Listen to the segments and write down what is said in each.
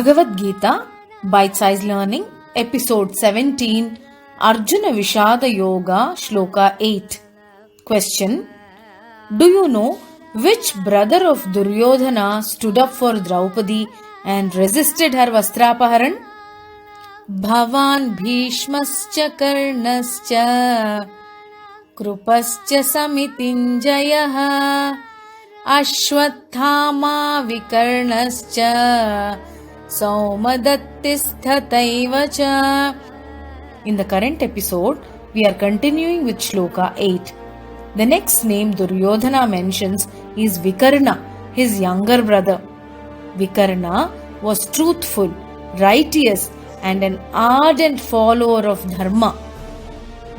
Bhagavad Gita, Bite-Size Learning, Episode 17, Arjuna Vishada Yoga, Shloka 8. Question: do you know which brother of Duryodhana stood up for Draupadi and resisted her Vastrapaharan? Bhavan Bhishmascha Karnascha Krupascha Samitinjayaha Ashwathama Vikarnascha Saumadatisthataivacha. In the current episode, we are continuing with Shloka 8. The next name Duryodhana mentions is Vikarna, his younger brother. Vikarna was truthful, righteous, and an ardent follower of Dharma.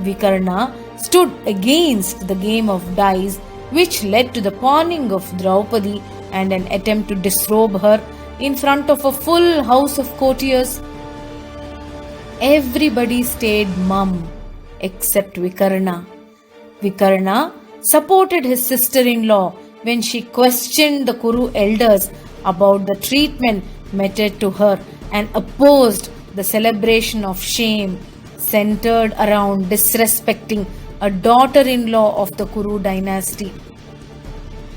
Vikarna stood against the game of dice which led to the pawning of Draupadi and an attempt to disrobe her in front of a full house of courtiers. Everybody stayed mum except Vikarna. Vikarna supported his sister-in-law when she questioned the Kuru elders about the treatment meted to her and opposed the celebration of shame centered around disrespecting a daughter-in-law of the Kuru dynasty.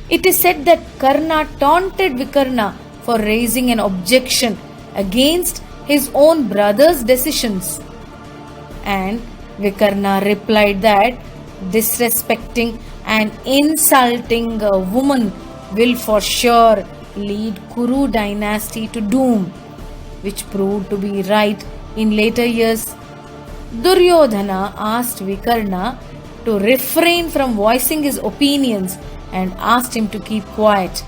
It is said that Karna taunted Vikarna for raising an objection against his own brother's decisions. And Vikarna replied that disrespecting and insulting a woman will for sure lead Kuru dynasty to doom, which proved to be right in later years. Duryodhana asked Vikarna to refrain from voicing his opinions and asked him to keep quiet.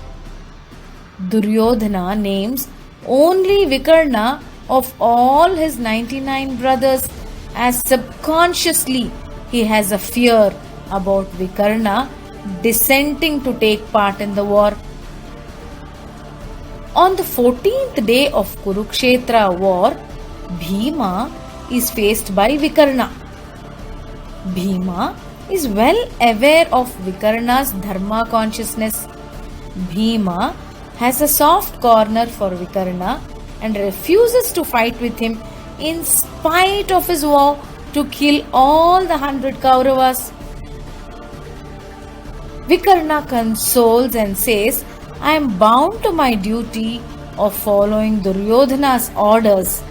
Duryodhana names only Vikarna of all his 99 brothers, as subconsciously he has a fear about Vikarna dissenting to take part in the war. On the 14th day of Kurukshetra war, Bhima is faced by Vikarna. Bhima is well aware of Vikarna's dharma consciousness. Bhima has a soft corner for Vikarna and refuses to fight with him in spite of his vow to kill all the 100 Kauravas. Vikarna consoles and says, I am bound to my duty of following Duryodhana's orders.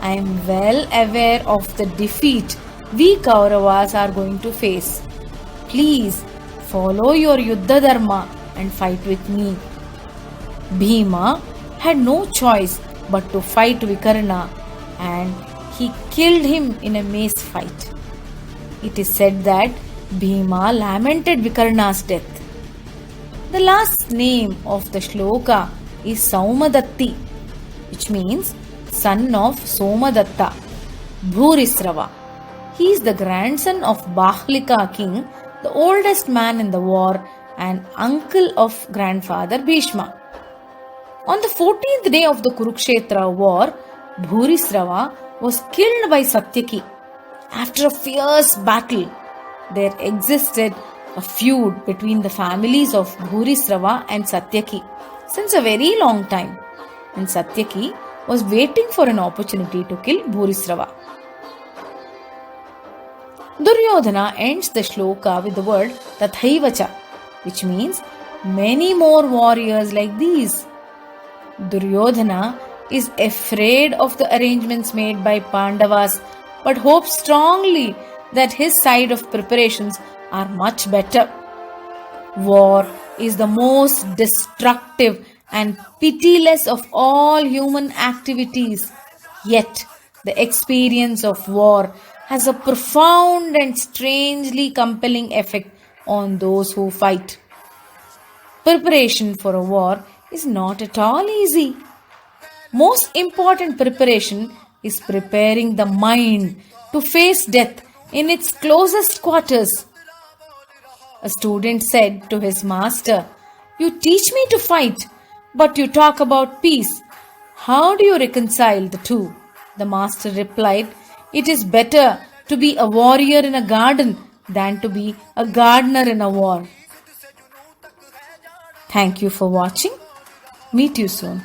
I am well aware of the defeat we Kauravas are going to face. Please follow your Yuddha Dharma and fight with me. Bhima had no choice but to fight Vikarna, and he killed him in a mace fight. It is said that Bhima lamented Vikarna's death. The last name of the shloka is Saumadatti, which means son of Somadatta, Bhurisrava. He is the grandson of Bahlika king, the oldest man in the war, and uncle of grandfather Bhishma. On the 14th day of the Kurukshetra war, Bhurisrava was killed by Satyaki. After a fierce battle, there existed a feud between the families of Bhurisrava and Satyaki since a very long time, and Satyaki was waiting for an opportunity to kill Bhurisrava. Duryodhana ends the shloka with the word Tathaivacha, which means many more warriors like these. Duryodhana is afraid of the arrangements made by Pandavas but hopes strongly that his side of preparations are much better. War is the most destructive and pitiless of all human activities. Yet, the experience of war has a profound and strangely compelling effect on those who fight. Preparation for a war is not at all easy. Most important preparation is preparing the mind to face death in its closest quarters. A student said to his master, "You teach me to fight, but you talk about peace. How do you reconcile the two?" The master replied, "It is better to be a warrior in a garden than to be a gardener in a war." Thank you for watching. Meet you soon.